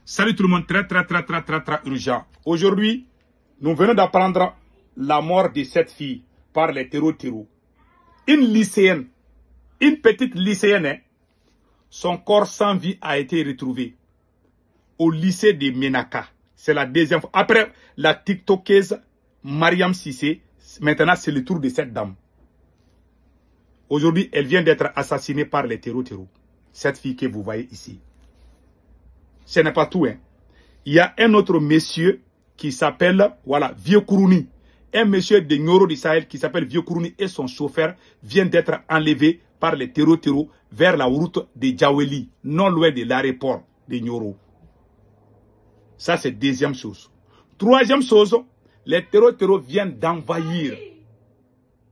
Salut tout le monde, très urgent. Aujourd'hui, nous venons d'apprendre la mort de cette fille par les terreaux. Une lycéenne, une petite lycéenne, hein, son corps sans vie a été retrouvé au lycée de Menaka. C'est la deuxième fois. Après la tiktokeuse Mariam Sissé, maintenant c'est le tour de cette dame. Aujourd'hui, elle vient d'être assassinée par les terreaux. Cette fille que vous voyez ici. Ce n'est pas tout. Hein. Il y a un autre monsieur qui s'appelle, voilà, Vieux Kourouni. Un monsieur de Nyoro du Sahel qui s'appelle Vieux Kourouni et son chauffeur vient d'être enlevé par les terreaux vers la route de Djaweli, non loin de l'aéroport de Nyoro. Ça, c'est deuxième chose. Troisième chose, les terreaux viennent d'envahir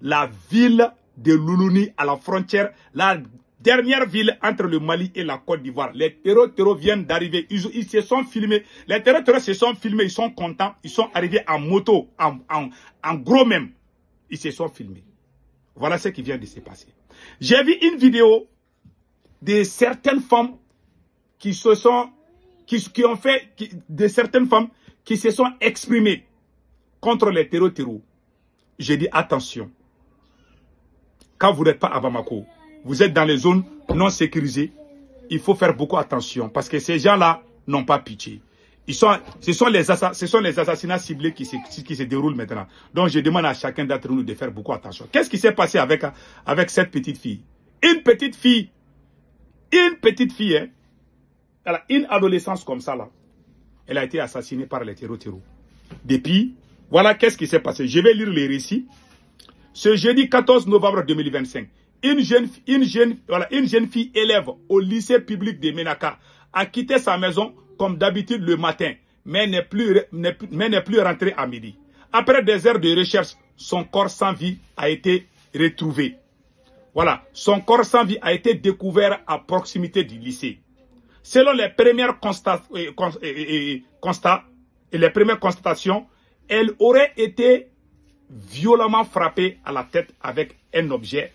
la ville de Loulouni à la frontière, la dernière ville entre le Mali et la Côte d'Ivoire. Les terreaux viennent d'arriver. Ils se sont filmés. Les terreaux se sont filmés. Ils sont contents. Ils sont arrivés en moto, en gros même. Ils se sont filmés. Voilà ce qui vient de se passer. J'ai vu une vidéo de certaines femmes qui se sont exprimées contre les terreaux. J'ai dit attention. Quand vous n'êtes pas à Bamako, vous êtes dans les zones non sécurisées, il faut faire beaucoup attention parce que ces gens-là n'ont pas pitié. Ce sont les assassinats ciblés qui se déroulent maintenant. Donc je demande à chacun d'entre nous de faire beaucoup attention. Qu'est-ce qui s'est passé avec cette petite fille? Une petite fille, hein, elle a une adolescence comme ça là. Elle a été assassinée par les terreaux. Depuis, voilà qu'est-ce qui s'est passé. Je vais lire les récits. Ce jeudi 14 novembre 2025, une jeune fille élève au lycée public de Menaka a quitté sa maison comme d'habitude le matin, mais n'est plus rentrée à midi. Après des heures de recherche, son corps sans vie a été retrouvé. Voilà, son corps sans vie a été découvert à proximité du lycée. Selon les premières constatations, elle aurait été violemment frappée à la tête avec un objet,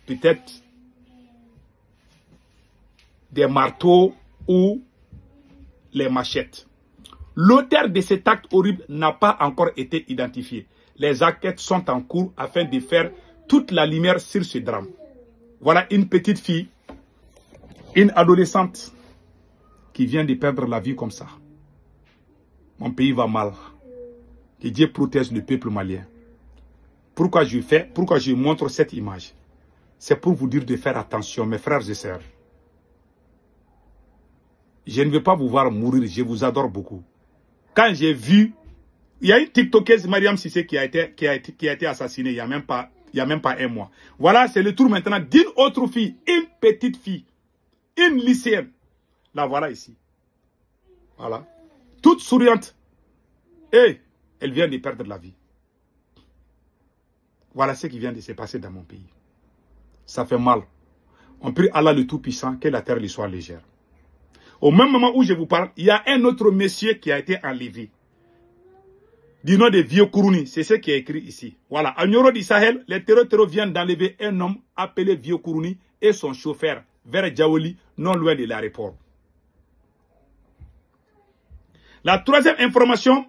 peut-être des marteaux ou les machettes. L'auteur de cet acte horrible n'a pas encore été identifié. Les enquêtes sont en cours afin de faire toute la lumière sur ce drame. Voilà une petite fille, une adolescente qui vient de perdre la vie comme ça. Mon pays va mal. Que Dieu protège le peuple malien. Pourquoi je montre cette image? C'est pour vous dire de faire attention, mes frères et sœurs. Je ne veux pas vous voir mourir, je vous adore beaucoup. Quand j'ai vu, il y a une tiktokeuse Mariam Sissé qui a été assassinée il n'y a même pas un mois. Voilà, c'est le tour maintenant d'une autre fille, une petite fille, une lycéenne. La voilà ici. Voilà. Toute souriante. Et elle vient de perdre la vie. Voilà ce qui vient de se passer dans mon pays. Ça fait mal. On prie Allah le Tout-Puissant que la terre lui soit légère. Au même moment où je vous parle, il y a un autre monsieur qui a été enlevé. Du nom de Vieux Kourouni. C'est ce qui est écrit ici. Voilà. À Nyoro du Sahel, les terreaux viennent d'enlever un homme appelé Vieux Kourouni et son chauffeur vers Djaweli, non loin de l'aéroport. La troisième information,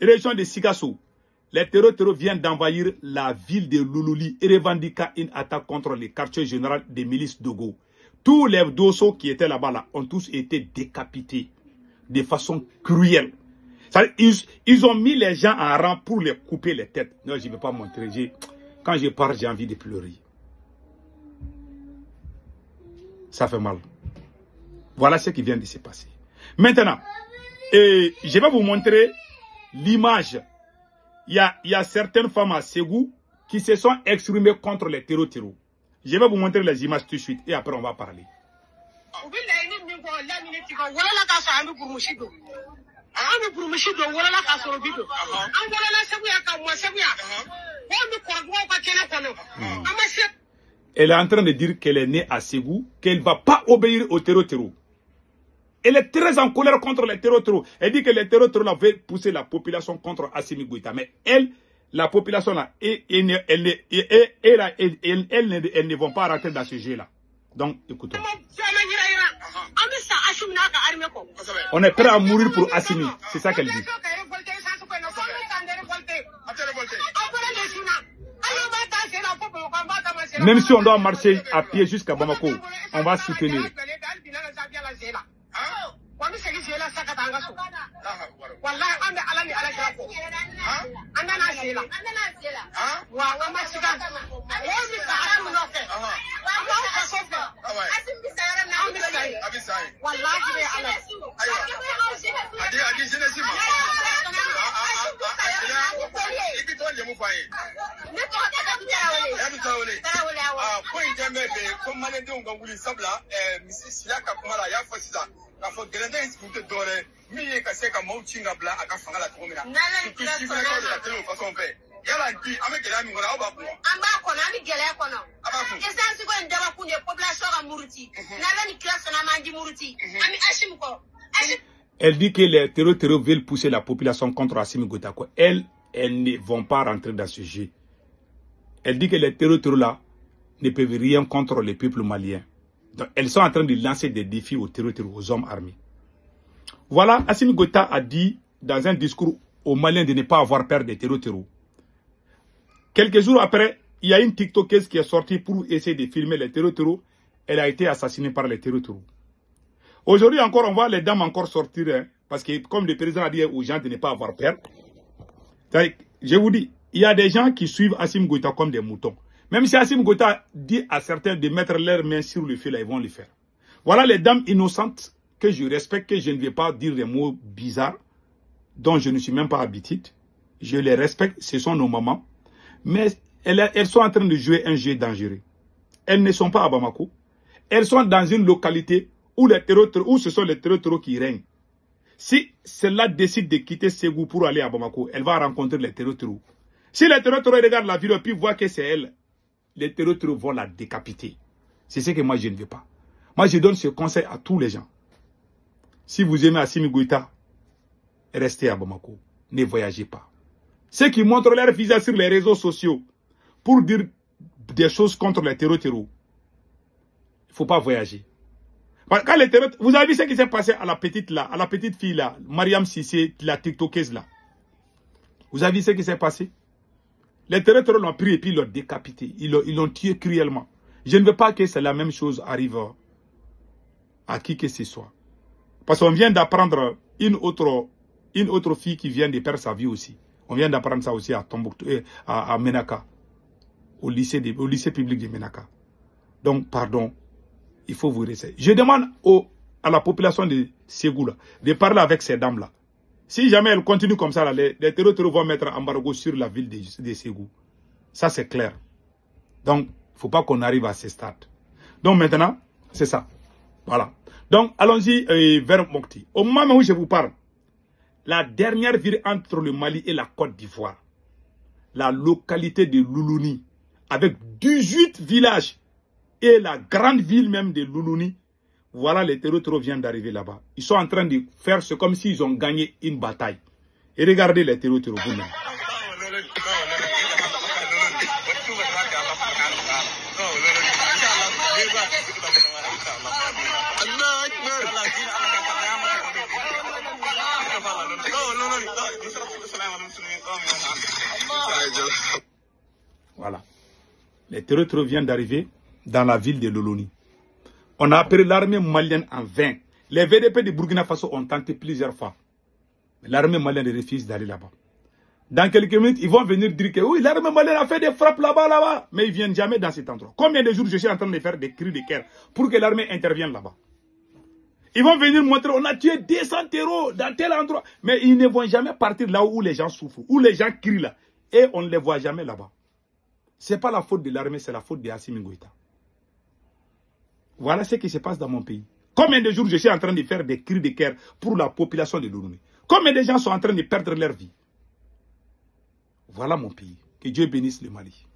région de Sigassou. Les terreaux viennent d'envahir la ville de Loulouli et revendiquent une attaque contre le quartier général des milices Dogo. Tous les dossos qui étaient là-bas ont tous été décapités de façon cruelle. Ils ont mis les gens en rang pour les couper les têtes. Non, je ne vais pas montrer. Quand je parle, j'ai envie de pleurer. Ça fait mal. Voilà ce qui vient de se passer. Maintenant, je vais vous montrer l'image. Il y a certaines femmes à Ségou qui se sont exprimées contre les terreaux. Je vais vous montrer les images tout de suite et après on va parler. Elle est en train de dire qu'elle est née à Ségou, qu'elle ne va pas obéir aux terreaux. Elle est très en colère contre les terreaux. Elle dit que les terreaux veulent pousser la population contre Assimi Goïta. Mais elle, la population là, elles ne vont pas rentrer dans ce jeu là. Donc, écoutons. On est prêt à mourir pour Assimi. C'est ça qu'elle dit. Même si on doit marcher à pied jusqu'à Bamako, on va soutenir. Elle dit que les terroristes veulent pousser la population contre Assimi Goïta. Elles ne vont pas rentrer dans ce jeu. Elle dit que les terroristes là ne peuvent rien contre les peuples maliens. Donc, elles sont en train de lancer des défis aux terroristes, aux hommes armés. Voilà, Assimi Goïta a dit dans un discours aux Maliens de ne pas avoir peur des terroristes. Quelques jours après, il y a une TikTokeuse qui est sortie pour essayer de filmer les terroristes. Elle a été assassinée par les terroristes. Aujourd'hui encore, on voit les dames encore sortir, hein, parce que comme le président a dit aux gens de ne pas avoir peur. Je vous dis, il y a des gens qui suivent Assimi Goïta comme des moutons. Même si Assimi Goïta dit à certains de mettre leurs mains sur le feu, là, ils vont le faire. Voilà les dames innocentes que je respecte, que je ne vais pas dire des mots bizarres, dont je ne suis même pas habitué. Je les respecte, ce sont nos mamans. Mais elles sont en train de jouer un jeu dangereux. Elles ne sont pas à Bamako. Elles sont dans une localité où ce sont les terroristes qui règnent. Si celle-là décide de quitter Ségou pour aller à Bamako, elle va rencontrer les terroristes. Si les terroristes regardent la ville et puis voient que c'est elle, les terroristes vont la décapiter. C'est ce que moi je ne veux pas. Moi je donne ce conseil à tous les gens. Si vous aimez Assimi Goïta, restez à Bamako. Ne voyagez pas. Ceux qui montrent leur visage sur les réseaux sociaux pour dire des choses contre les terroristes, il ne faut pas voyager. Quand les terroristes, vous avez vu ce qui s'est passé à la petite fille là, Mariam Sissé, la TikTokeuse là. Vous avez vu ce qui s'est passé? Les terroristes l'ont pris et puis l'ont décapité. Ils l'ont tué cruellement. Je ne veux pas que la même chose arrive à qui que ce soit. Parce qu'on vient d'apprendre une autre fille qui vient de perdre sa vie aussi. On vient d'apprendre ça aussi à Tombouctou, à Menaka, au lycée public de Menaka. Donc, pardon, il faut vous réessayer. Je demande à la population de Ségou de parler avec ces dames-là. Si jamais elles continuent comme ça, les terroristes vont mettre un embargo sur la ville de Ségou. Ça, c'est clair. Donc, il ne faut pas qu'on arrive à ce stade. Donc, maintenant, c'est ça. Voilà. Donc, allons-y vers Mopti. Au moment où je vous parle, la dernière ville entre le Mali et la Côte d'Ivoire, la localité de Loulouni, avec 18 villages, et la grande ville même de Loulouni, voilà, les terroristes viennent d'arriver là-bas. Ils sont en train de faire ce comme s'ils ont gagné une bataille. Et regardez les terroristes vous-même. Voilà. Les terroristes viennent d'arriver dans la ville de Loloni. On a appelé l'armée malienne en vain. Les VDP de Burkina Faso ont tenté plusieurs fois. L'armée malienne refuse d'aller là-bas. Dans quelques minutes, ils vont venir dire que oui, l'armée malienne a fait des frappes là-bas. Mais ils ne viennent jamais dans cet endroit. Combien de jours je suis en train de faire des cris de guerre pour que l'armée intervienne là-bas? Ils vont venir montrer, on a tué 200 terreaux dans tel endroit. Mais ils ne vont jamais partir là où les gens souffrent, où les gens crient là. Et on ne les voit jamais là-bas. Ce n'est pas la faute de l'armée, c'est la faute de Assimi Goïta. Voilà ce qui se passe dans mon pays. Combien de jours je suis en train de faire des cris de guerre pour la population de Lomé? Combien de gens sont en train de perdre leur vie? Voilà mon pays. Que Dieu bénisse le Mali.